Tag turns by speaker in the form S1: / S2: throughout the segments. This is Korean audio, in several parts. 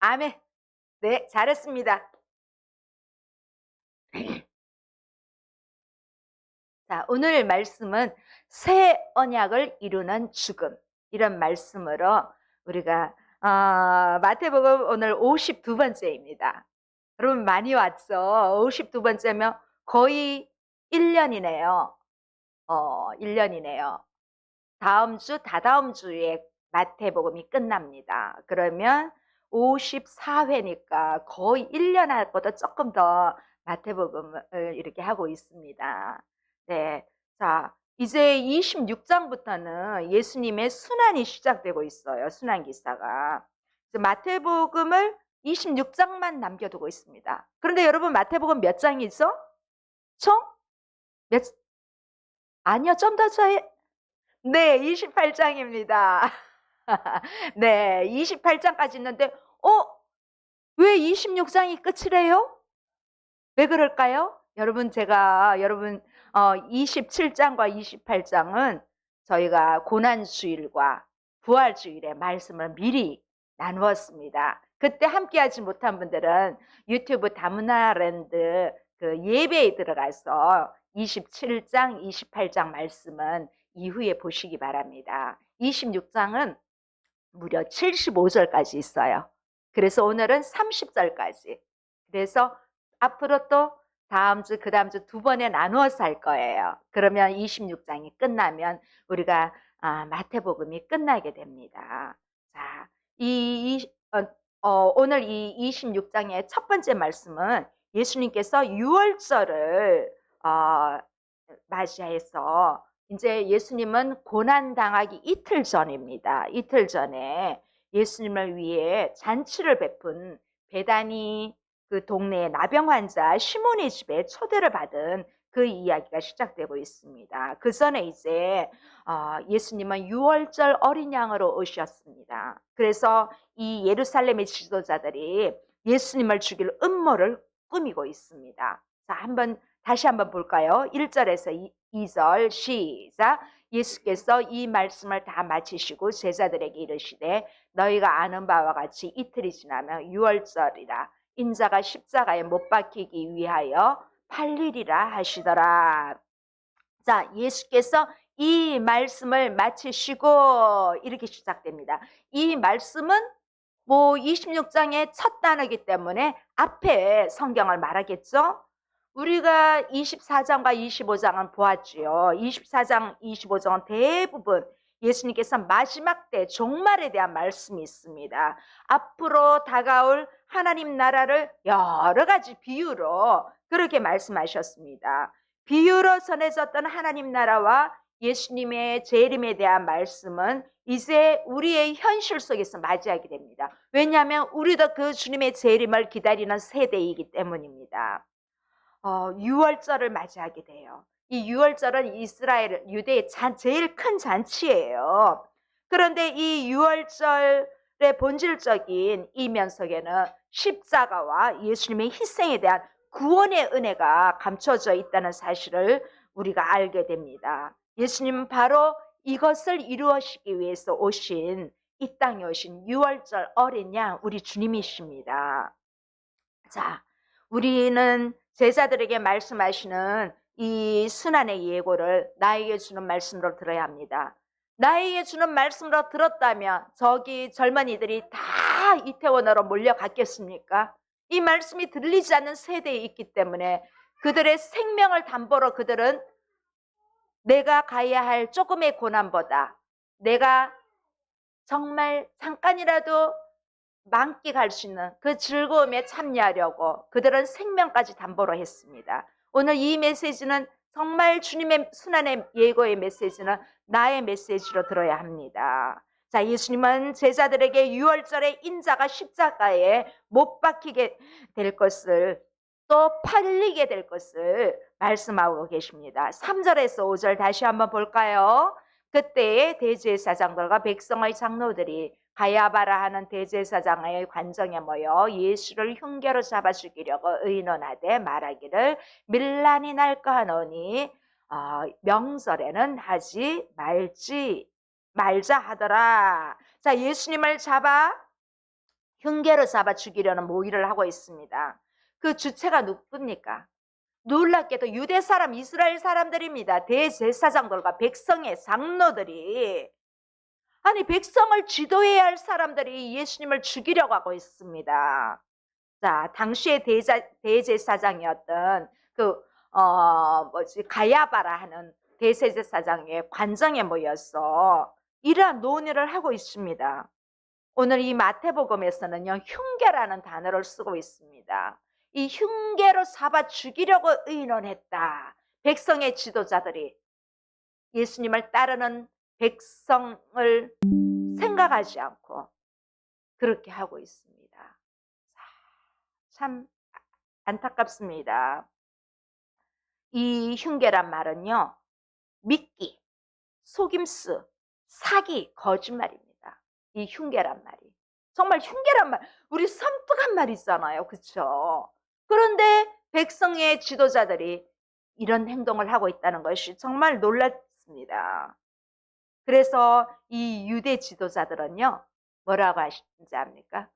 S1: 아멘. 네, 잘했습니다. 자, 오늘 말씀은 새 언약을 이루는 죽음. 이런 말씀으로 우리가 마태복음 오늘 52번째입니다. 여러분 많이 왔죠? 52번째면 거의 1년이네요. 1년이네요. 다음 주, 다다음 주에 마태복음이 끝납니다. 그러면 54회니까 거의 1년 할 것보다 조금 더 마태복음을 이렇게 하고 있습니다. 네. 자, 이제 26장부터는 예수님의 순환이 시작되고 있어요. 순환 기사가. 마태복음을 26장만 남겨두고 있습니다. 그런데 여러분 마태복음 몇 장이죠? 총? 몇, 아니요, 좀 더 네, 28장입니다. 네, 28장까지 있는데, 왜 26장이 끝이래요? 왜 그럴까요? 여러분, 27장과 28장은 저희가 고난주일과 부활주일의 말씀을 미리 나누었습니다. 그때 함께하지 못한 분들은 유튜브 다문화랜드 그 예배에 들어가서 27장, 28장 말씀은 이후에 보시기 바랍니다. 26장은 무려 75절까지 있어요. 그래서 오늘은 30절까지. 그래서 앞으로 또 다음 주, 그 다음 주 두 번에 나누어서 할 거예요. 그러면 26장이 끝나면 우리가 마태복음이 끝나게 됩니다. 자, 오늘 이 26장의 첫 번째 말씀은 예수님께서 유월절을 맞이해서 이제 예수님은 고난당하기 이틀 전입니다. 이틀 전에 예수님을 위해 잔치를 베푼 베다니 그 동네의 나병 환자 시몬의 집에 초대를 받은 그 이야기가 시작되고 있습니다. 그 전에 이제 예수님은 유월절 어린 양으로 오셨습니다. 그래서 이 예루살렘의 지도자들이 예수님을 죽일 음모를 꾸미고 있습니다. 자, 다시 한번 볼까요? 1절에서 2절 시작. 예수께서 이 말씀을 다 마치시고 제자들에게 이르시되 너희가 아는 바와 같이 이틀이 지나면 유월절이라 인자가 십자가에 못 박히기 위하여 팔리리라 하시더라. 자, 예수께서 이 말씀을 마치시고 이렇게 시작됩니다. 이 말씀은 26장의 첫 단어이기 때문에 앞에 성경을 말하겠죠. 우리가 24장과 25장은 보았지요. 24장, 25장은 대부분 예수님께서 마지막 때 종말에 대한 말씀이 있습니다. 앞으로 다가올 하나님 나라를 여러 가지 비유로 그렇게 말씀하셨습니다. 비유로 전해졌던 하나님 나라와 예수님의 재림에 대한 말씀은 이제 우리의 현실 속에서 맞이하게 됩니다. 왜냐하면 우리도 그 주님의 재림을 기다리는 세대이기 때문입니다. 유월절을 맞이하게 돼요. 이 유월절은 이스라엘 유대의 제일 큰 잔치예요. 그런데 이 유월절의 본질적인 이면 속에는 십자가와 예수님의 희생에 대한 구원의 은혜가 감춰져 있다는 사실을 우리가 알게 됩니다. 예수님은 바로 이것을 이루시기 위해서 오신 이 땅에 오신 유월절 어린 양 우리 주님이십니다. 자, 우리는 제자들에게 말씀하시는 이 순환의 예고를 나에게 주는 말씀으로 들어야 합니다. 나에게 주는 말씀으로 들었다면 저기 젊은이들이 다 이태원으로 몰려갔겠습니까? 이 말씀이 들리지 않는 세대에 있기 때문에 그들의 생명을 담보로 그들은 내가 가야 할 조금의 고난보다 내가 정말 잠깐이라도 만끽할 수 있는 그 즐거움에 참여하려고 그들은 생명까지 담보로 했습니다. 오늘 이 메시지는 정말 주님의 순환의 예고의 메시지는 나의 메시지로 들어야 합니다. 자, 예수님은 제자들에게 유월절에 인자가 십자가에 못 박히게 될 것을 또 팔리게 될 것을 말씀하고 계십니다. 3절에서 5절 다시 한번 볼까요? 그때의 대제사장들과 백성의 장로들이 가야바라 하는 대제사장의 관정에 모여 예수를 흉계로 잡아 죽이려고 의논하되 말하기를 밀란이 날까 하노니 명절에는 하지 말자 하더라. 자, 예수님을 잡아 흉계로 잡아 죽이려는 모의를 하고 있습니다. 그 주체가 누굽니까? 놀랍게도 유대 사람, 이스라엘 사람들입니다. 대제사장들과 백성의 장로들이, 아니 백성을 지도해야 할 사람들이 예수님을 죽이려고 하고 있습니다. 자, 당시의 대제사장이었던 가야바라 하는 대제사장의 관정에 모여서 이러한 논의를 하고 있습니다. 오늘 이 마태복음에서는요, 흉계라는 단어를 쓰고 있습니다. 이 흉계로 잡아 죽이려고 의논했다. 백성의 지도자들이 예수님을 따르는 백성을 생각하지 않고 그렇게 하고 있습니다. 참 안타깝습니다. 이 흉계란 말은요, 미끼, 속임수, 사기, 거짓말입니다. 이 흉계란 말이. 정말 흉계란 말, 우리 섬뜩한 말 있잖아요. 그렇죠? 그런데 백성의 지도자들이 이런 행동을 하고 있다는 것이 정말 놀랍습니다. 그래서 이 유대 지도자들은요, 뭐라고 하시는지 압니까?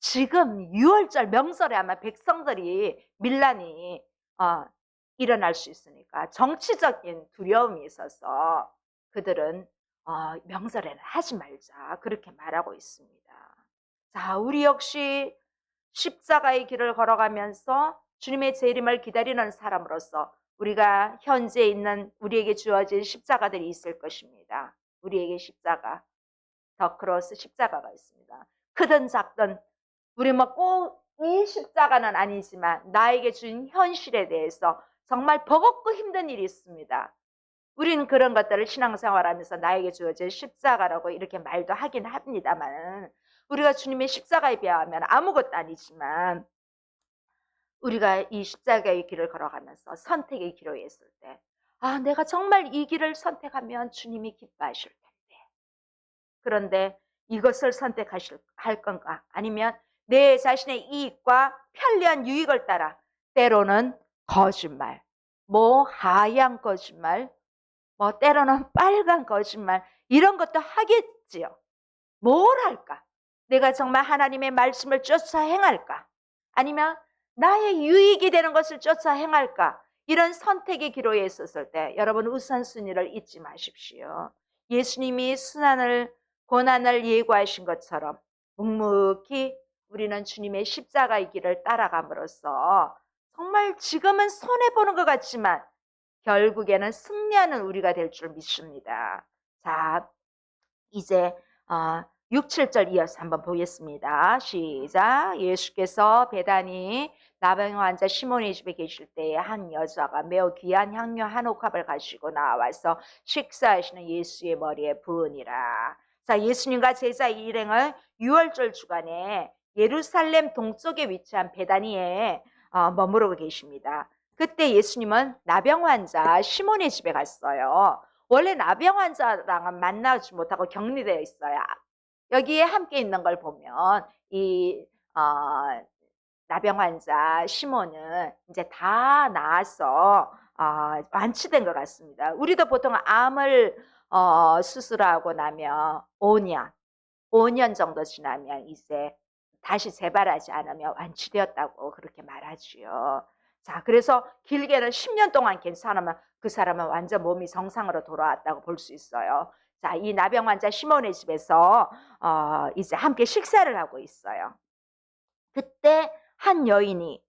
S1: 지금 6월절 명절에 아마 백성들이 밀란이 일어날 수 있으니까 정치적인 두려움이 있어서 그들은 명절에는 하지 말자 그렇게 말하고 있습니다. 자, 우리 역시 십자가의 길을 걸어가면서 주님의 재림을 기다리는 사람으로서 우리가 현재 있는 우리에게 주어진 십자가들이 있을 것입니다. 우리에게 십자가, 더 크로스 십자가가 있습니다. 크든 작든 우리 꼭 이 십자가는 아니지만 나에게 준 현실에 대해서 정말 버겁고 힘든 일이 있습니다. 우리는 그런 것들을 신앙생활하면서 나에게 주어진 십자가라고 이렇게 말도 하긴 합니다만, 우리가 주님의 십자가에 비하면 아무것도 아니지만 우리가 이 십자가의 길을 걸어가면서 선택의 기로에 있을 때, 내가 정말 이 길을 선택하면 주님이 기뻐하실 텐데, 그런데 이것을 할 건가? 아니면 내 자신의 이익과 편리한 유익을 따라 때로는 거짓말, 하얀 거짓말, 때로는 빨간 거짓말, 이런 것도 하겠지요. 뭘 할까? 내가 정말 하나님의 말씀을 쫓아 행할까? 아니면 나의 유익이 되는 것을 쫓아 행할까? 이런 선택의 기로에 있었을 때 여러분 우선순위를 잊지 마십시오. 예수님이 고난을 예고하신 것처럼 묵묵히 우리는 주님의 십자가의 길을 따라감으로써 정말 지금은 손해보는 것 같지만 결국에는 승리하는 우리가 될 줄 믿습니다. 자, 이제 6, 7절 이어서 한번 보겠습니다. 시작. 예수께서 베다니 나병 환자 시몬의 집에 계실 때에 한 여자가 매우 귀한 향료 한 옥합을 가지고 나와서 식사하시는 예수의 머리에 부으니라. 자, 예수님과 제자 일행을 6월절 주간에 예루살렘 동쪽에 위치한 베다니에 머무르고 계십니다. 그때 예수님은 나병 환자 시몬의 집에 갔어요. 원래 나병 환자랑은 만나지 못하고 격리되어 있어요. 여기에 함께 있는 걸 보면 이 나병 환자 시몬은 이제 다 나아서 완치된 것 같습니다. 우리도 보통 암을 수술하고 나면 5년 정도 지나면 이제 다시 재발하지 않으면 완치되었다고 그렇게 말하지요. 자, 그래서 길게는 10년 동안 괜찮으면 그 사람은 완전 몸이 정상으로 돌아왔다고 볼 수 있어요. 자, 이 나병 환자 시몬의 집에서 이제 함께 식사를 하고 있어요. 그때 한 여인이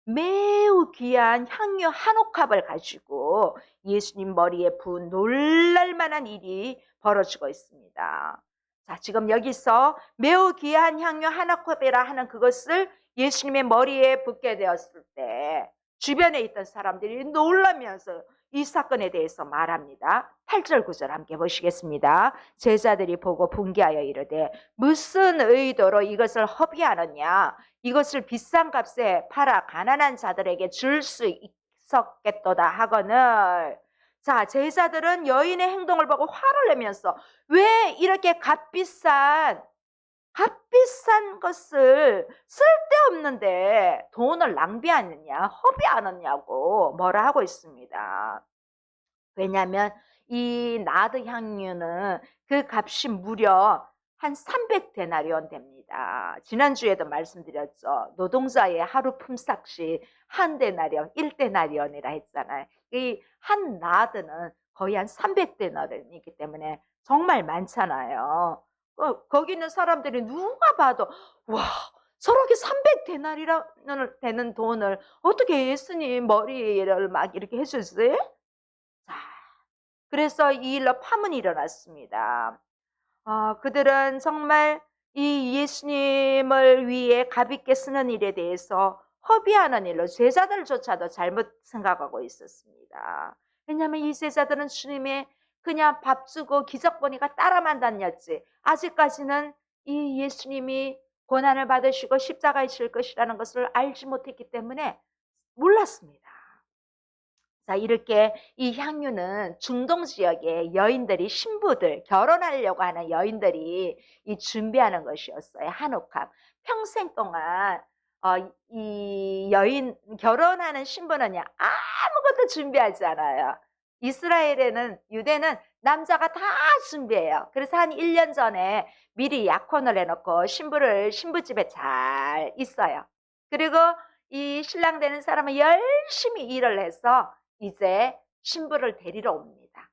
S1: 매우 귀한 향료 한 옥합을 가지고 예수님 머리에 부은 놀랄만한 일이 벌어지고 있습니다. 자, 지금 여기서 매우 귀한 향료 한 옥합이라 하는 그것을 예수님의 머리에 붓게 되었을 때 주변에 있던 사람들이 놀라면서 이 사건에 대해서 말합니다. 8절 9절 함께 보시겠습니다. 제자들이 보고 분개하여 이르되 무슨 의도로 이것을 허비하느냐? 이것을 비싼 값에 팔아 가난한 자들에게 줄 수 있었겠도다 하거늘. 자, 제자들은 여인의 행동을 보고 화를 내면서 왜 이렇게 값비싼 것을 쓸데없는데 돈을 낭비하느냐, 허비하느냐고 뭐라 하고 있습니다. 왜냐하면 이 나드 향유는 그 값이 무려 한 300데나리온 됩니다. 합니다. 지난주에도 말씀드렸죠. 노동자의 하루 품삯이 한 데나리온, 1데나리온이라 했잖아요. 이 한 나드는 거의 한 300데나리온이기 때문에 정말 많잖아요. 거기 있는 사람들이 누가 봐도 와, 저렇게 300데나리온 되는 돈을 어떻게 예수님 머리를 막 이렇게 해줬어요? 자, 그래서 이 일로 파문이 일어났습니다. 그들은 정말 이 예수님을 위해 가볍게 쓰는 일에 대해서 허비하는 일로 제자들조차도 잘못 생각하고 있었습니다. 왜냐하면 이 제자들은 주님의 그냥 밥 주고 기적 보니까 따라만 다녔지, 아직까지는 이 예수님이 고난을 받으시고 십자가에 질 것이라는 것을 알지 못했기 때문에 몰랐습니다. 자, 이렇게 이 향유는 중동 지역의 여인들이, 신부들, 결혼하려고 하는 여인들이 이 준비하는 것이었어요. 한옥합. 평생 동안 이 여인, 결혼하는 신부는요, 아무것도 준비하지 않아요. 이스라엘에는, 유대는 남자가 다 준비해요. 그래서 한 1년 전에 미리 약혼을 해놓고 신부를 신부집에 잘 있어요. 그리고 이 신랑 되는 사람은 열심히 일을 해서 이제 신부를 데리러 옵니다.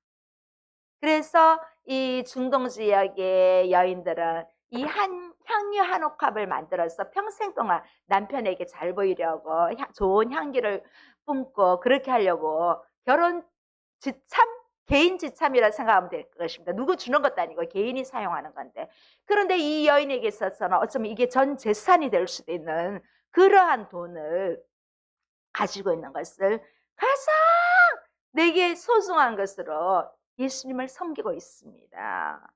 S1: 그래서 이 중동 지역의 여인들은 이 향유 한옥합을 만들어서 평생 동안 남편에게 잘 보이려고 좋은 향기를 뿜고 그렇게 하려고, 결혼 지참, 개인 지참이라 생각하면 될 것입니다. 누구 주는 것도 아니고 개인이 사용하는 건데, 그런데 이 여인에게 있어서는 어쩌면 이게 전 재산이 될 수도 있는 그러한 돈을 가지고 있는 것을 가장 내게 소중한 것으로 예수님을 섬기고 있습니다.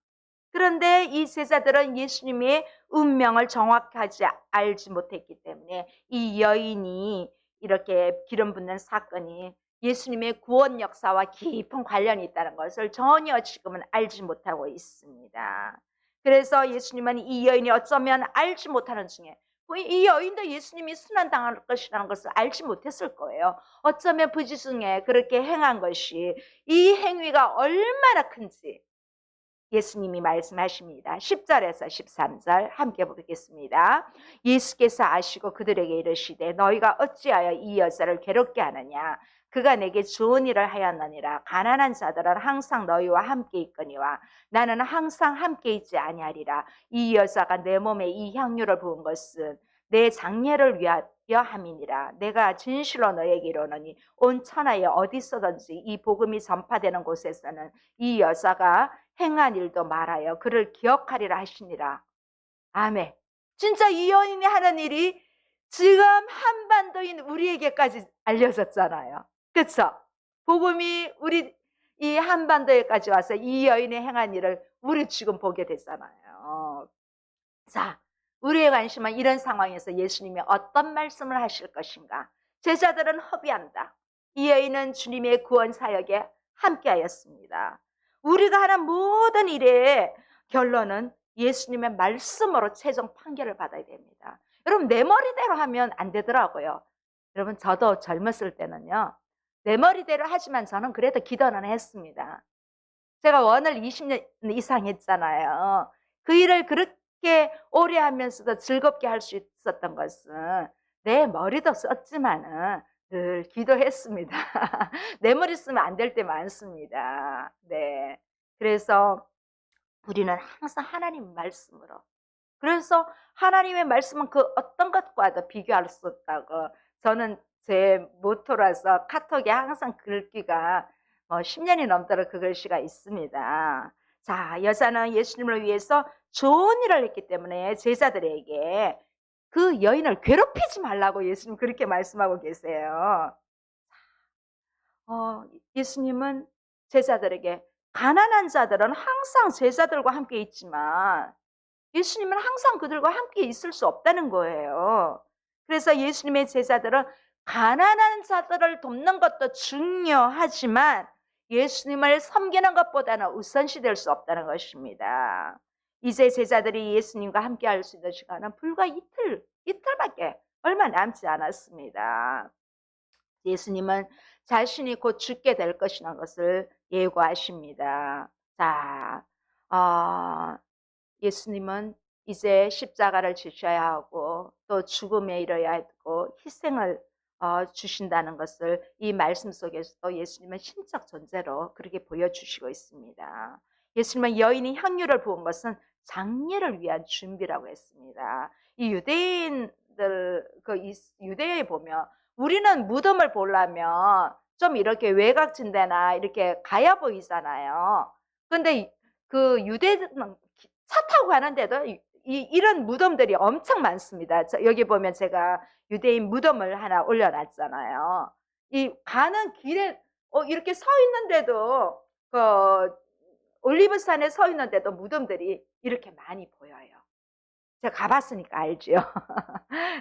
S1: 그런데 이 제자들은 예수님의 운명을 정확하지 알지 못했기 때문에 이 여인이 이렇게 기름 붓는 사건이 예수님의 구원 역사와 깊은 관련이 있다는 것을 전혀 지금은 알지 못하고 있습니다. 그래서 예수님은 이 여인이 어쩌면 알지 못하는 중에, 이 여인도 예수님이 순환당할 것이라는 것을 알지 못했을 거예요. 어쩌면 부지중에 그렇게 행한 것이, 이 행위가 얼마나 큰지 예수님이 말씀하십니다. 10절에서 13절 함께 보겠습니다. 예수께서 아시고 그들에게 이르시되 너희가 어찌하여 이 여자를 괴롭게 하느냐? 그가 내게 좋은 일을 하였느니라. 가난한 자들은 항상 너희와 함께 있거니와 나는 항상 함께 있지 아니하리라. 이 여자가 내 몸에 이 향유를 부은 것은 내 장례를 위하여 함이니라. 내가 진실로 너에게 이르노니 온 천하에 어디서든지 이 복음이 전파되는 곳에서는 이 여자가 행한 일도 말하여 그를 기억하리라 하시니라. 아멘. 진짜 이 여인이 하는 일이 지금 한반도인 우리에게까지 알려졌잖아요. 그렇죠? 복음이 우리 이 한반도에까지 와서 이 여인이 행한 일을 우리 지금 보게 됐잖아요. 자, 우리의 관심은 이런 상황에서 예수님이 어떤 말씀을 하실 것인가? 제자들은 허비한다. 이 여인은 주님의 구원 사역에 함께하였습니다. 우리가 하는 모든 일의 결론은 예수님의 말씀으로 최종 판결을 받아야 됩니다. 여러분, 내 머리대로 하면 안 되더라고요. 여러분, 저도 젊었을 때는요, 내 머리대로 하지만 저는 그래도 기도는 했습니다. 제가 원을 20년 이상 했잖아요. 그 일을 그렇게 오래 하면서도 즐겁게 할 수 있었던 것은 내 머리도 썼지만은 늘 기도했습니다. 내 머리 쓰면 안 될 때 많습니다. 네. 그래서 우리는 항상 하나님 말씀으로. 그래서 하나님의 말씀은 그 어떤 것과도 비교할 수 없다고, 저는 제 모토라서 카톡에 항상 글귀가 10년이 넘도록 그 글씨가 있습니다. 자, 여자는 예수님을 위해서 좋은 일을 했기 때문에 제자들에게 그 여인을 괴롭히지 말라고 예수님 그렇게 말씀하고 계세요. 예수님은 제자들에게, 가난한 자들은 항상 제자들과 함께 있지만 예수님은 항상 그들과 함께 있을 수 없다는 거예요. 그래서 예수님의 제자들은 가난한 자들을 돕는 것도 중요하지만 예수님을 섬기는 것보다는 우선시 될 수 없다는 것입니다. 이제 제자들이 예수님과 함께 할 수 있는 시간은 불과 이틀밖에 얼마 남지 않았습니다. 예수님은 자신이 곧 죽게 될 것이라는 것을 예고하십니다. 자, 예수님은 이제 십자가를 지셔야 하고 또 죽음에 이르러야 하고 희생을 주신다는 것을 이 말씀 속에서도 예수님은 신적 존재로 그렇게 보여주시고 있습니다. 예수님은 여인이 향유를 부은 것은 장례를 위한 준비라고 했습니다. 이 유대인들 유대에 보면 우리는 무덤을 보려면 좀 이렇게 외곽진 데나 이렇게 가야 보이잖아요. 근데 그 유대는 차 타고 가는데도 이런 무덤들이 엄청 많습니다. 여기 보면 제가 유대인 무덤을 하나 올려놨잖아요. 이 가는 길에 이렇게 서 있는데도 그 올리브산에 서 있는데도 무덤들이 이렇게 많이 보여요. 제가 가봤으니까 알죠.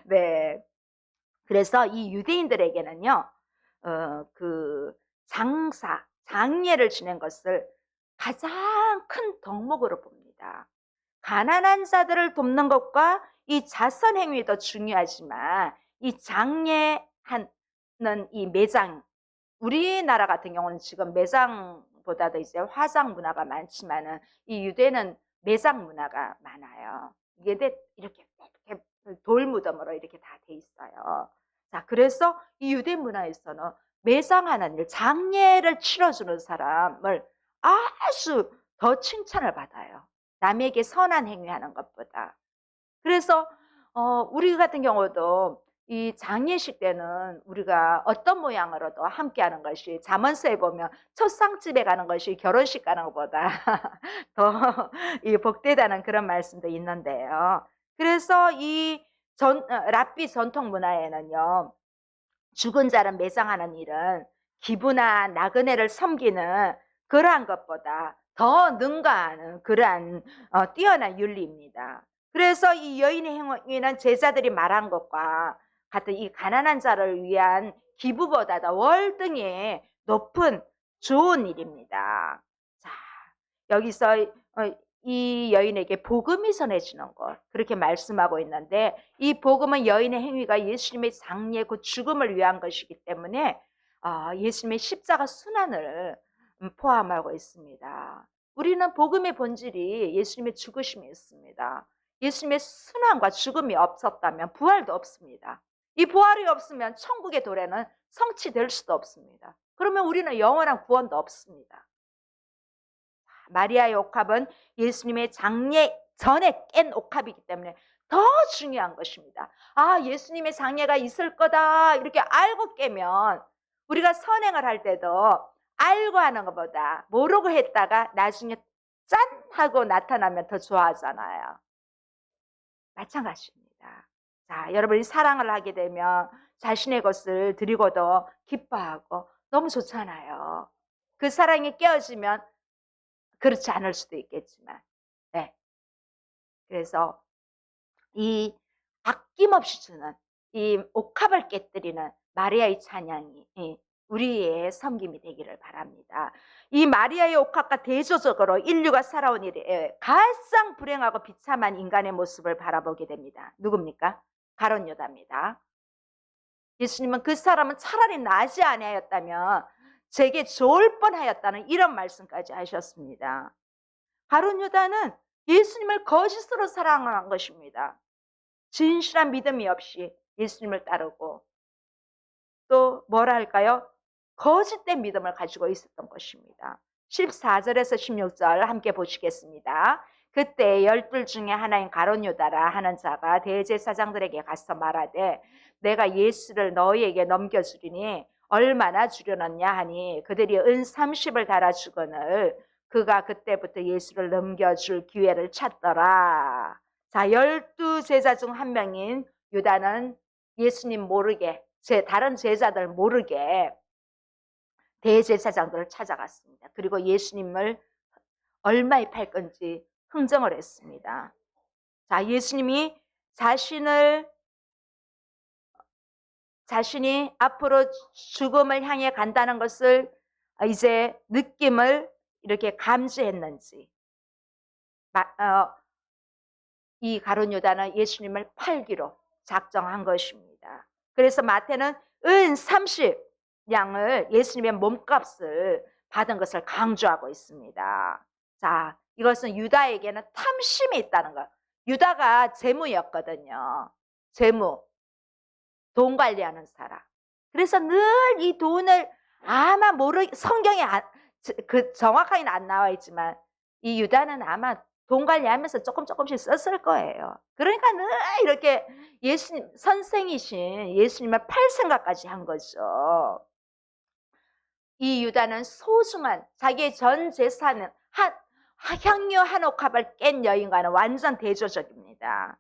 S1: 네. 그래서 이 유대인들에게는요, 그 장례를 지낸 것을 가장 큰 덕목으로 봅니다. 가난한 자들을 돕는 것과 이 자선 행위도 중요하지만 이 장례하는 이 매장, 우리나라 같은 경우는 지금 매장보다도 이제 화장 문화가 많지만은 이 유대는 매장 문화가 많아요. 이게 이렇게 돌무덤으로 이렇게 다 돼 있어요. 자, 그래서 이 유대 문화에서는 매장하는 일, 장례를 치러주는 사람을 아주 더 칭찬을 받아요. 남에게 선한 행위하는 것보다. 그래서 우리 같은 경우도 이 장례식 때는 우리가 어떤 모양으로도 함께하는 것이 잠언서에 보면 첫 상집에 가는 것이 결혼식 가는 것보다 더 복되다는 그런 말씀도 있는데요. 그래서 이 랍비 전통 문화에는요, 죽은 자를 매장하는 일은 기부나 나그네를 섬기는 그러한 것보다 더 능가하는 그러한 뛰어난 윤리입니다. 그래서 이 여인의 행위는 제자들이 말한 것과 같은 이 가난한 자를 위한 기부보다도 월등히 높은 좋은 일입니다. 자, 여기서 이 여인에게 복음이 전해지는 것, 그렇게 말씀하고 있는데, 이 복음은 여인의 행위가 예수님의 장례 그 죽음을 위한 것이기 때문에 예수님의 십자가 순환을 포함하고 있습니다. 우리는 복음의 본질이 예수님의 죽으심이었습니다. 예수님의 순환과 죽음이 없었다면 부활도 없습니다. 이 부활이 없으면 천국의 도래는 성취될 수도 없습니다. 그러면 우리는 영원한 구원도 없습니다. 마리아의 옥합은 예수님의 장례 전에 깬 옥합이기 때문에 더 중요한 것입니다. 예수님의 장례가 있을 거다 이렇게 알고 깨면 우리가 선행을 할 때도 알고 하는 것보다 모르고 했다가 나중에 짠 하고 나타나면 더 좋아하잖아요. 마찬가지입니다. 자, 여러분이 사랑을 하게 되면 자신의 것을 드리고도 기뻐하고 너무 좋잖아요. 그 사랑이 깨어지면 그렇지 않을 수도 있겠지만, 네. 그래서 이 아낌없이 주는 이 옥합을 깨뜨리는 마리아의 찬양이 우리의 섬김이 되기를 바랍니다. 이 마리아의 옥합과 대조적으로 인류가 살아온 일에 가장 불행하고 비참한 인간의 모습을 바라보게 됩니다. 누굽니까? 가룟 유다입니다. 예수님은 그 사람은 차라리 나지 아니하였다면 제게 좋을 뻔하였다는 이런 말씀까지 하셨습니다. 가룟 유다는 예수님을 거짓으로 사랑한 것입니다. 진실한 믿음이 없이 예수님을 따르고 또 뭐라 할까요? 거짓된 믿음을 가지고 있었던 것입니다. 14절에서 16절 함께 보시겠습니다. 그때 12 중에 하나인 가룟 유다라 하는 자가 대제사장들에게 가서 말하되 내가 예수를 너희에게 넘겨주리니 얼마나 주려느냐 하니 그들이 은 30을 달아주거늘 그가 그때부터 예수를 넘겨줄 기회를 찾더라. 자, 12 제자 중 한 명인 유다는 예수님 모르게 다른 제자들 모르게 대제사장들을 찾아갔습니다. 그리고 예수님을 얼마에 팔 건지 흥정을 했습니다. 자, 예수님이 자신이 앞으로 죽음을 향해 간다는 것을 이제 느낌을 이렇게 감지했는지 이 가룟 유다는 예수님을 팔기로 작정한 것입니다. 그래서 마태는 은 30냥을 예수님의 몸값을 받은 것을 강조하고 있습니다. 자, 이것은 유다에게는 탐심이 있다는 것. 유다가 재무였거든요. 재무, 돈 관리하는 사람. 그래서 늘 이 돈을 아마 성경에 정확하게는 안 나와 있지만 이 유다는 아마 돈 관리하면서 조금씩 썼을 거예요. 그러니까 늘 이렇게 예수님, 선생이신 예수님을 팔 생각까지 한 거죠. 이 유다는 소중한 자기의 전 재산은 향유 한 옥합을 깬 여인과는 완전 대조적입니다.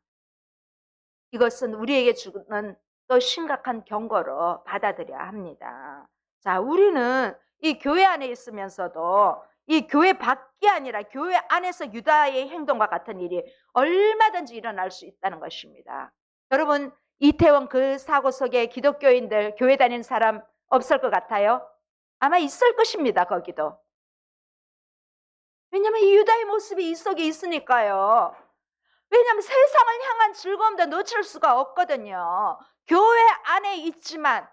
S1: 이것은 우리에게 주는 또 심각한 경고로 받아들여야 합니다. 자, 우리는 이 교회 안에 있으면서도 이 교회 밖이 아니라 교회 안에서 유다의 행동과 같은 일이 얼마든지 일어날 수 있다는 것입니다. 여러분, 이태원 그 사고 속에 기독교인들, 교회 다니는 사람 없을 것 같아요? 아마 있을 것입니다, 거기도. 왜냐하면 이 유다의 모습이 이 속에 있으니까요. 왜냐하면 세상을 향한 즐거움도 놓칠 수가 없거든요. 교회 안에 있지만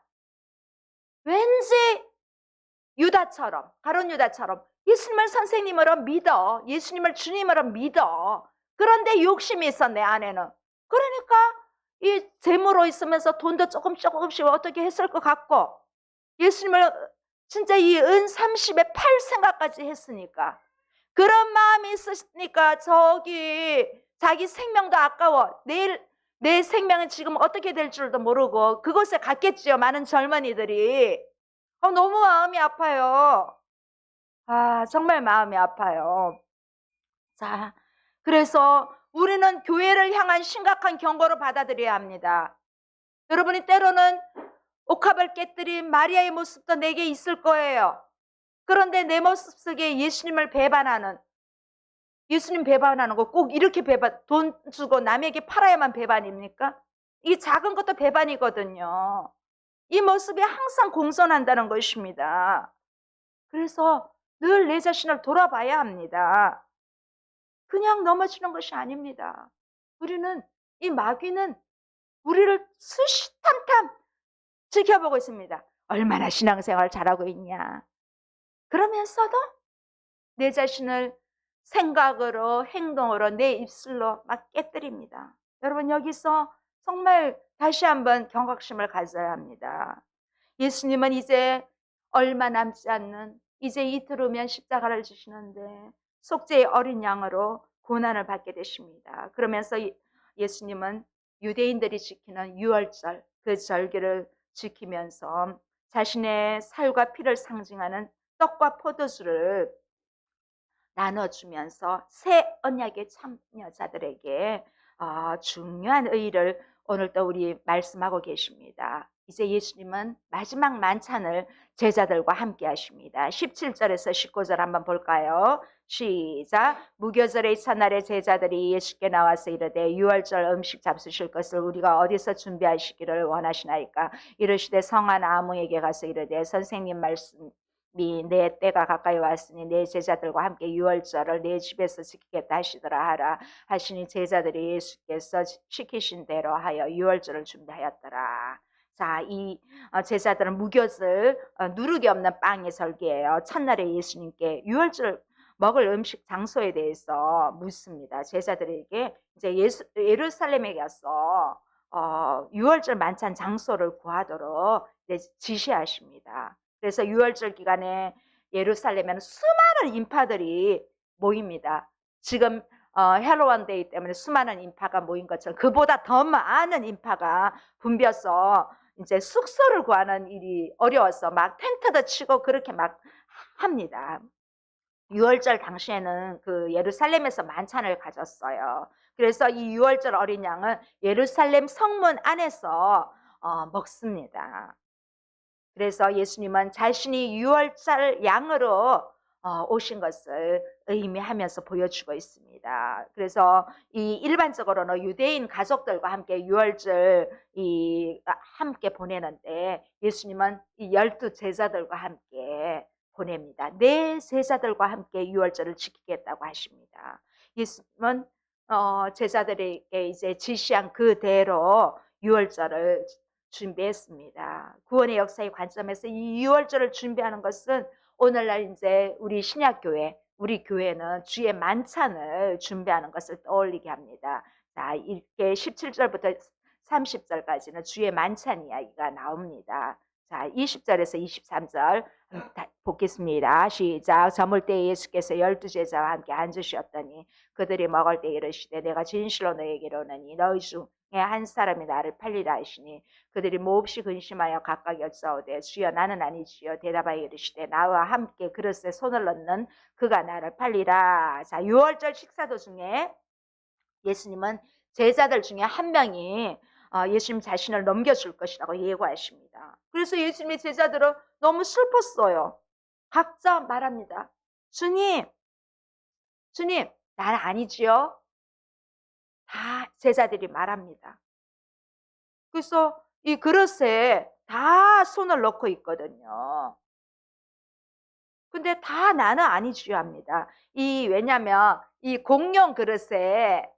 S1: 왠지 유다처럼, 가룟 유다처럼 예수님을 선생님으로 믿어, 예수님을 주님으로 믿어. 그런데 욕심이 있어, 내 안에는. 그러니까 이 재물로 있으면서 돈도 조금씩 어떻게 했을 것 같고, 예수님을 진짜 이 은 30에 팔 생각까지 했으니까, 그런 마음이 있으니까 저기 자기 생명도 아까워, 내일 내 생명은 지금 어떻게 될 줄도 모르고 그곳에 갔겠지요. 많은 젊은이들이. 너무 마음이 아파요. 정말 마음이 아파요. 자, 그래서 우리는 교회를 향한 심각한 경고로 받아들여야 합니다. 여러분이 때로는 옥합을 깨뜨린 마리아의 모습도 내게 있을 거예요. 그런데 내 모습 속에 예수님을 배반하는, 예수님 배반하는 거 꼭 이렇게 돈 주고 남에게 팔아야만 배반입니까? 이 작은 것도 배반이거든요. 이 모습이 항상 공존한다는 것입니다. 그래서 늘 내 자신을 돌아봐야 합니다. 그냥 넘어지는 것이 아닙니다. 이 마귀는 우리를 수시탐탐 지켜보고 있습니다. 얼마나 신앙생활 잘하고 있냐. 그러면서도 내 자신을 생각으로, 행동으로, 내 입술로 막 깨뜨립니다. 여러분, 여기서 정말 다시 한번 경각심을 가져야 합니다. 예수님은 이제 얼마 남지 않는, 이제 이틀 후면 십자가를 지시는데 속죄의 어린 양으로 고난을 받게 되십니다. 그러면서 예수님은 유대인들이 지키는 유월절, 그 절기를 지키면서 자신의 살과 피를 상징하는 떡과 포도주를 나눠주면서 새 언약의 참여자들에게 중요한 의의를 오늘 또 우리 말씀하고 계십니다. 이제 예수님은 마지막 만찬을 제자들과 함께 하십니다. 17절에서 19절 한번 볼까요? 시작. 무교절의 첫날에 제자들이 예수께 나와서 이르되 유월절 음식 잡수실 것을 우리가 어디서 준비하시기를 원하시나이까? 이르시되 성한 아무에게 가서 이르되 선생님 말씀 내 때가 가까이 왔으니 내 제자들과 함께 유월절을 내 집에서 지키겠다 하시더라 하라 하시니 제자들이 예수께서 시키신 대로 하여 유월절을 준비하였더라. 자, 이 제자들은 무교절 누룩이 없는 빵의 절기예요. 첫날에 예수님께 유월절 먹을 음식 장소에 대해서 묻습니다. 제자들에게 이제 예루살렘에 가서 유월절 만찬 장소를 구하도록 지시하십니다. 그래서 유월절 기간에 예루살렘에는 수많은 인파들이 모입니다. 지금 헬로원 데이 때문에 수많은 인파가 모인 것처럼 그보다 더 많은 인파가 붐벼서 이제 숙소를 구하는 일이 어려워서 막 텐트도 치고 그렇게 막 합니다. 유월절 당시에는 그 예루살렘에서 만찬을 가졌어요. 그래서 이 유월절 어린 양은 예루살렘 성문 안에서 먹습니다. 그래서 예수님은 자신이 유월절 양으로 오신 것을 의미하면서 보여주고 있습니다. 그래서 이 일반적으로는 유대인 가족들과 함께 유월절 함께 보내는데 예수님은 이 12 제자들과 함께 보냅니다. 내 제자들과 함께 유월절을 지키겠다고 하십니다. 예수님은 제자들에게 이제 지시한 그대로 유월절을 준비했습니다. 구원의 역사의 관점에서 이 유월절을 준비하는 것은 오늘날 이제 우리 신약교회, 우리 교회는 주의 만찬을 준비하는 것을 떠올리게 합니다. 자, 이렇게 17절부터 30절까지는 주의 만찬 이야기가 나옵니다. 자, 20절에서 23절 보겠습니다. 시작. 저물 때 예수께서 12제자와 함께 앉으셨더니 그들이 먹을 때 이르시되 내가 진실로 너에게 이르노니 너희 중에 한 사람이 나를 팔리라 하시니 그들이 몹시 근심하여 각각 여짜오되 주여 나는 아니지요. 대답하여 이르시되 나와 함께 그릇에 손을 넣는 그가 나를 팔리라. 자, 6월절 식사 도중에 예수님은 제자들 중에 한 명이 예수님 자신을 넘겨줄 것이라고 예고하십니다. 그래서 예수님의 제자들은 너무 슬펐어요. 각자 말합니다. 주님, 주님, 나는 아니지요. 다 제자들이 말합니다. 그래서 이 그릇에 다 손을 넣고 있거든요. 근데 다 나는 아니지요 합니다. 왜냐면 이 공용 그릇에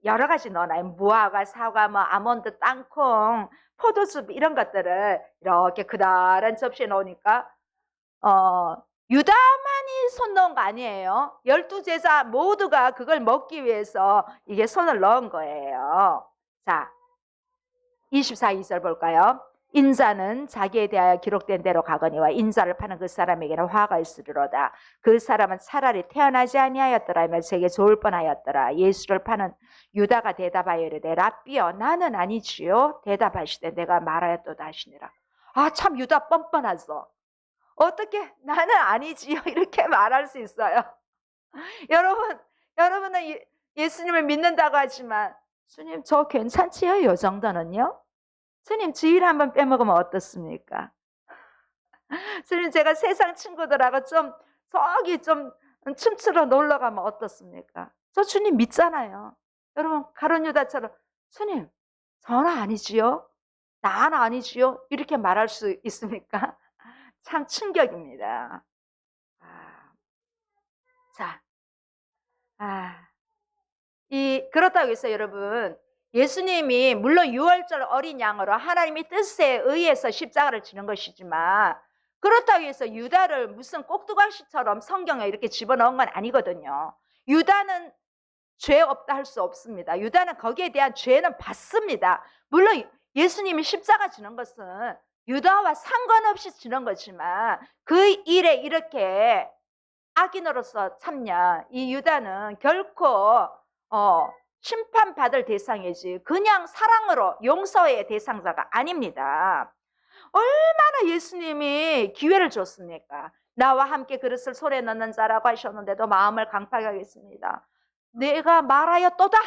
S1: 여러 가지 넣어놔요. 무화과, 사과, 뭐 아몬드, 땅콩, 포도즙 이런 것들을 이렇게 그다란 접시에 넣으니까 유다만이 손 넣은 거 아니에요. 12제자 모두가 그걸 먹기 위해서 이게 손을 넣은 거예요. 자, 24절 볼까요? 인자는 자기에 대하여 기록된 대로 가거니와 인자를 파는 그 사람에게는 화가 있으리로다. 그 사람은 차라리 태어나지 아니하였더라면 제게 좋을 뻔하였더라. 예수를 파는 유다가 대답하여 이르되 랍비여 나는 아니지요. 대답하시되 내가 말하였도다 하시니라. 아, 참 유다 뻔뻔하죠. 어떻게 나는 아니지요 이렇게 말할 수 있어요. 여러분은 예수님을 믿는다고 하지만 주님 저 괜찮지요? 이 정도는요? 스님 주일 한번 빼먹으면 어떻습니까? 스님 제가 세상 친구들하고 저기 춤추러 놀러 가면 어떻습니까? 저 주님 믿잖아요. 여러분 가룟 유다처럼 주님 저는 아니지요? 나는 아니지요? 이렇게 말할 수 있습니까? 참 충격입니다. 자, 그렇다고 해서 여러분 예수님이 물론 6월절 어린 양으로 하나님의 뜻에 의해서 십자가를 지는 것이지만 그렇다고 해서 유다를 무슨 꼭두각시처럼 성경에 이렇게 집어넣은 건 아니거든요. 유다는 죄 없다 할 수 없습니다. 유다는 거기에 대한 죄는 받습니다. 물론 예수님이 십자가 지는 것은 유다와 상관없이 지는 거지만 그 일에 이렇게 악인으로서 참냐 이 유다는 결코 심판받을 대상이지 그냥 사랑으로 용서의 대상자가 아닙니다. 얼마나 예수님이 기회를 줬습니까? 나와 함께 그릇을 손에 넣는 자라고 하셨는데도 마음을 강팍하게 하겠습니다. 내가 말하였도다.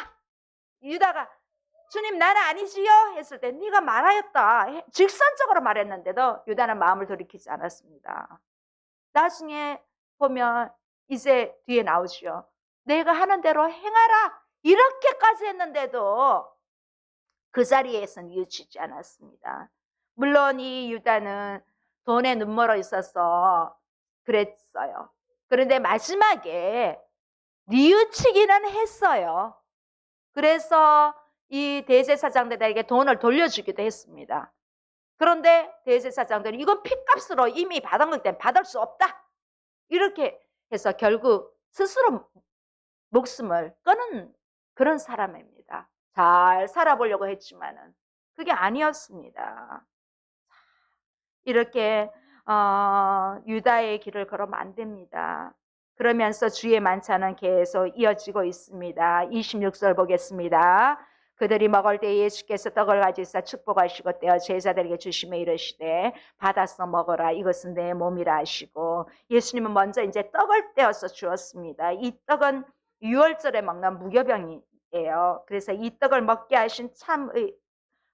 S1: 유다가 주님 나는 아니지요 했을 때 네가 말하였다. 직선적으로 말했는데도 유다는 마음을 돌이키지 않았습니다. 나중에 보면 이제 뒤에 나오죠. 내가 하는 대로 행하라. 이렇게까지 했는데도 그 자리에서 뉘우치지 않았습니다. 물론 이 유다는 돈에 눈멀어 있어서 그랬어요. 그런데 마지막에 뉘우치기는 했어요. 그래서 이 대제사장들에게 돈을 돌려주기도 했습니다. 그런데 대제사장들은 이건 핏값으로 이미 받은 거기 때문에 받을 수 없다. 이렇게 해서 결국 스스로 목숨을 끊은 그런 사람입니다. 잘 살아보려고 했지만은 그게 아니었습니다. 이렇게 유다의 길을 걸으면 안 됩니다. 그러면서 주의 만찬은 계속 이어지고 있습니다. 26절 보겠습니다. 그들이 먹을 때 예수께서 떡을 가지사 축복하시고 떼어 제자들에게 주시며 이르시되 받아서 먹어라 이것은 내 몸이라 하시고 예수님은 먼저 이제 떡을 떼어서 주었습니다. 이 떡은 6월절에 먹는 무교병이에요. 그래서 이 떡을 먹게 하신 참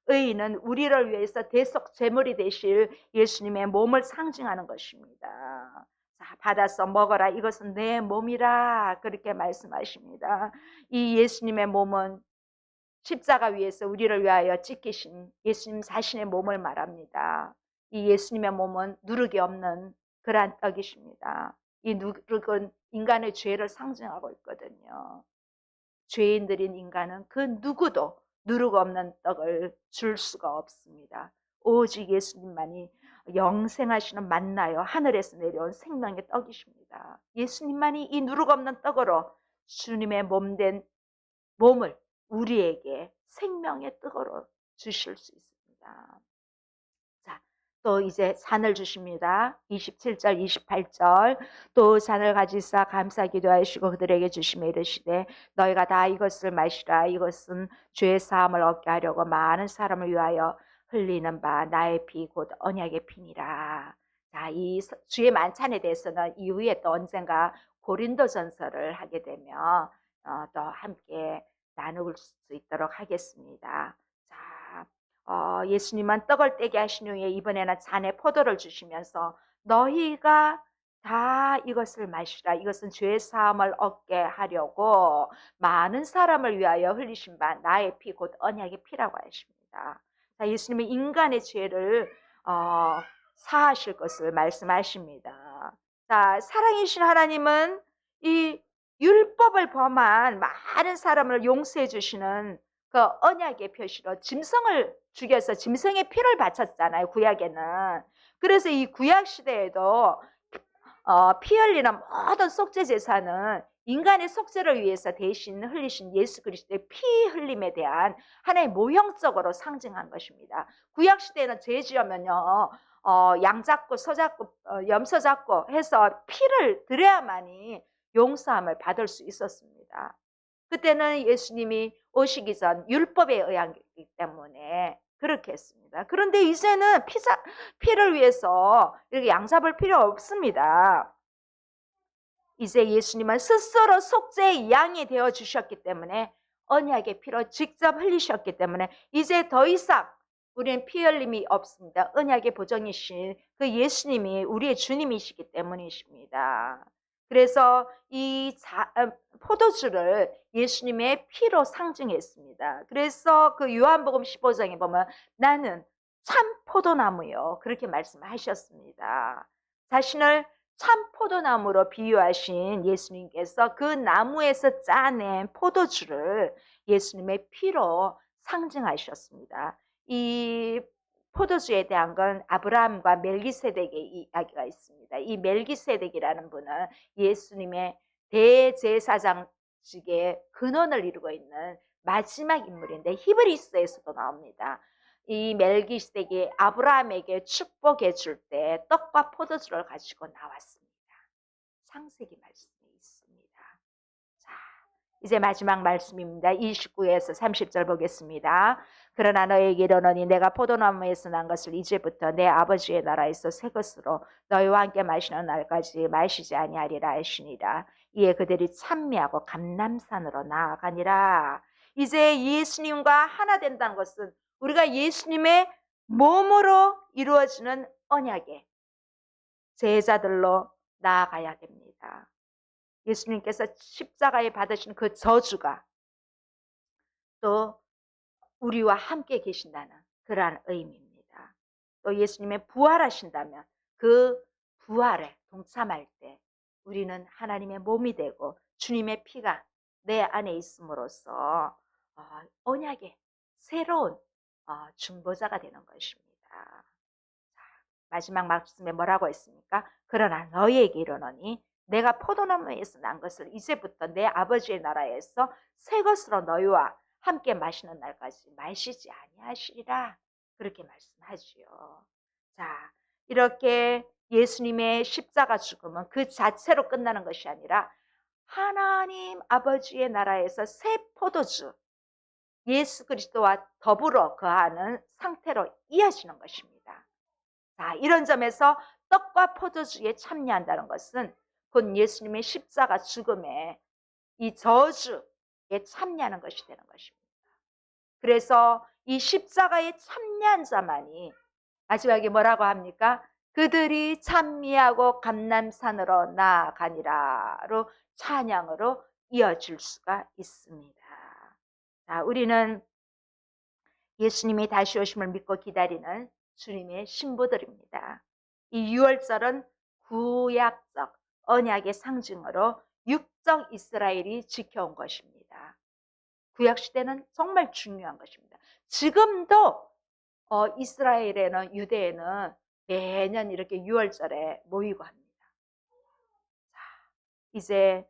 S1: 의인은 우리를 위해서 대속 제물이 되실 예수님의 몸을 상징하는 것입니다. 자, 받아서 먹어라 이것은 내 몸이라 그렇게 말씀하십니다. 이 예수님의 몸은 십자가 위에서 우리를 위하여 찢기신 예수님 자신의 몸을 말합니다. 이 예수님의 몸은 누룩이 없는 그러한 떡이십니다. 이 누룩은 인간의 죄를 상징하고 있거든요. 죄인들인 인간은 그 누구도 누룩 없는 떡을 줄 수가 없습니다. 오직 예수님만이 영생하시는 만나요 하늘에서 내려온 생명의 떡이십니다. 예수님만이 이 누룩 없는 떡으로 주님의 몸된 몸을 우리에게 생명의 떡으로 주실 수 있습니다. 자, 또 이제 산을 주십니다. 27절, 28절. 또 산을 가지사 감사 기도하시고 그들에게 주시며 이르시되 너희가 다 이것을 마시라. 이것은 죄의 사함을 얻게 하려고 많은 사람을 위하여 흘리는 바 나의 피 곧 언약의 피니라. 자, 이 주의 만찬에 대해서는 이후에 또 언젠가 고린도전서를 하게 되면 또 함께 나눌 수 있도록 하겠습니다. 자, 예수님은 떡을 떼게 하신 후에 이번에는 잔에 포도를 주시면서 너희가 다 이것을 마시라. 이것은 죄의 사함을 얻게 하려고 많은 사람을 위하여 흘리신 바 나의 피 곧 언약의 피라고 하십니다. 자, 예수님은 인간의 죄를 사하실 것을 말씀하십니다. 자, 사랑이신 하나님은 이 율법을 범한 많은 사람을 용서해 주시는 그 언약의 표시로 짐승을 죽여서 짐승의 피를 바쳤잖아요, 구약에는. 그래서 이 구약 시대에도 피 흘리는 모든 속죄 제사는 인간의 속죄를 위해서 대신 흘리신 예수 그리스도의 피 흘림에 대한 하나의 모형적으로 상징한 것입니다. 구약 시대에는 죄 지으면요, 양 잡고 소 잡고 염소 잡고 해서 피를 드려야만이 용서함을 받을 수 있었습니다. 그때는 예수님이 오시기 전 율법에 의하기 때문에 그렇게 했습니다. 그런데 이제는 피를 위해서 이렇게 양 잡을 필요 없습니다. 이제 예수님은 스스로 속죄의 양이 되어 주셨기 때문에 언약의 피로 직접 흘리셨기 때문에 이제 더 이상 우리는 피 흘림이 없습니다. 언약의 보정이신 그 예수님이 우리의 주님이시기 때문이십니다. 그래서 이 포도주를 예수님의 피로 상징했습니다. 그래서 그 요한복음 15장에 보면 나는 참 포도나무요 그렇게 말씀하셨습니다. 자신을 참 포도나무로 비유하신 예수님께서 그 나무에서 짜낸 포도주를 예수님의 피로 상징하셨습니다. 이 포도주에 대한 건 아브라함과 멜기세덱의 이야기가 있습니다. 이 멜기세덱이라는 분은 예수님의 대제사장직의 근원을 이루고 있는 마지막 인물인데 히브리서에서도 나옵니다. 이 멜기세덱이 아브라함에게 축복해 줄 때 떡과 포도주를 가지고 나왔습니다. 창세기 말씀에 있습니다. 자, 이제 마지막 말씀입니다. 29에서 30절 보겠습니다. 그러나 너에게 이르노니 내가 포도나무에서 난 것을 이제부터 내 아버지의 나라에서 새 것으로 너희와 함께 마시는 날까지 마시지 아니하리라 하시니라. 이에 그들이 찬미하고 감람산으로 나아가니라. 이제 예수님과 하나 된다는 것은 우리가 예수님의 몸으로 이루어지는 언약의 제자들로 나아가야 됩니다. 예수님께서 십자가에 받으신 그 저주가 또 우리와 함께 계신다는 그러한 의미입니다. 또 예수님의 부활하신다면 그 부활에 동참할 때 우리는 하나님의 몸이 되고 주님의 피가 내 안에 있음으로써 언약의 새로운 중보자가 되는 것입니다. 마지막 말씀에 뭐라고 했습니까? 그러나 너희에게 이르노니 내가 포도나무에서 난 것을 이제부터 내 아버지의 나라에서 새 것으로 너희와 함께 마시는 날까지 마시지 아니하시리라. 그렇게 말씀하지요. 자, 이렇게 예수님의 십자가 죽음은 그 자체로 끝나는 것이 아니라 하나님 아버지의 나라에서 새 포도주 예수 그리스도와 더불어 거하는 상태로 이어지는 것입니다. 자, 이런 점에서 떡과 포도주에 참여한다는 것은 곧 예수님의 십자가 죽음에 이 저주에 참여하는 것이 되는 것입니다. 그래서 이 십자가에 참여한 자만이 마지막에 뭐라고 합니까? 그들이 찬미하고 감람산으로 나아가니라로 찬양으로 이어질 수가 있습니다. 자, 우리는 예수님이 다시 오심을 믿고 기다리는 주님의 신부들입니다. 이 유월절은 구약적 언약의 상징으로 육적 이스라엘이 지켜온 것입니다. 구약시대는 정말 중요한 것입니다. 지금도 이스라엘에는 유대에는 매년 이렇게 6월절에 모이고 합니다. 자, 이제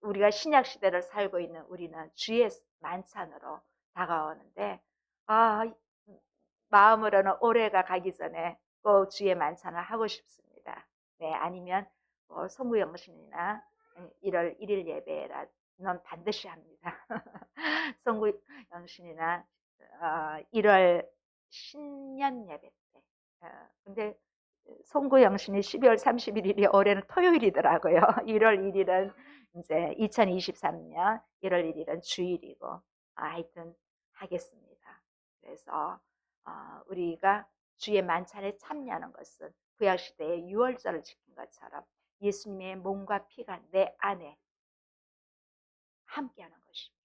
S1: 우리가 신약시대를 살고 있는 우리는 주의 만찬으로 다가오는데 마음으로는 올해가 가기 전에 꼭 주의 만찬을 하고 싶습니다. 네, 아니면 송구영신이나 1월 1일 예배는 반드시 합니다. 송구영신이나 1월 신년 예배 때. 근데 송구영신이 12월 31일이 올해는 토요일이더라고요. 1월 1일은 이제 2023년 1월 1일은 주일이고 하여튼 하겠습니다. 그래서 우리가 주의 만찬에 참여하는 것은 구약시대의 유월절을 지킨 것처럼 예수님의 몸과 피가 내 안에 함께하는 것입니다.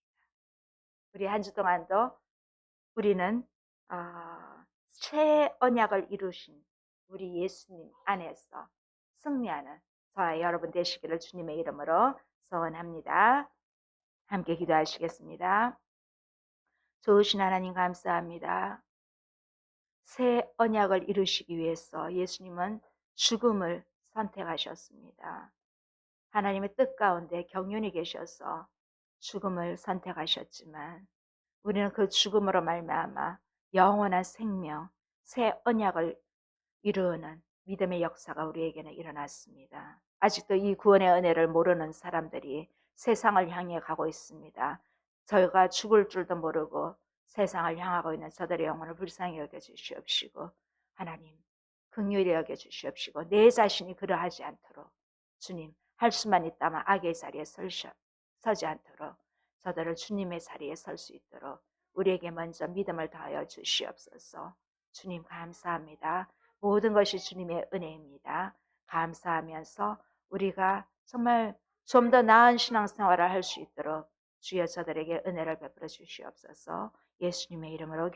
S1: 우리 한 주 동안도 우리는 새 언약을 이루신 우리 예수님 안에서 승리하는 저와 여러분 되시기를 주님의 이름으로 소원합니다. 함께 기도하시겠습니다. 좋으신 하나님 감사합니다. 새 언약을 이루시기 위해서 예수님은 죽음을 선택하셨습니다. 하나님의 뜻 가운데 경륜이 계셔서 죽음을 선택하셨지만 우리는 그 죽음으로 말미암아 영원한 생명, 새 언약을 이루는 믿음의 역사가 우리에게는 일어났습니다. 아직도 이 구원의 은혜를 모르는 사람들이 세상을 향해 가고 있습니다. 저희가 죽을 줄도 모르고 세상을 향하고 있는 저들의 영혼을 불쌍히 여겨주시옵시고 하나님 긍휼히 여겨주시옵시고 내 자신이 그러하지 않도록 주님 할 수만 있다면 악의 자리에 서지 않도록 저들을 주님의 자리에 설 수 있도록 우리에게 먼저 믿음을 더하여 주시옵소서. 주님 감사합니다. 모든 것이 주님의 은혜입니다. 감사하면서 우리가 정말 좀 더 나은 신앙생활을 할 수 있도록 주여 저들에게 은혜를 베풀어 주시옵소서. 예수님의 이름으로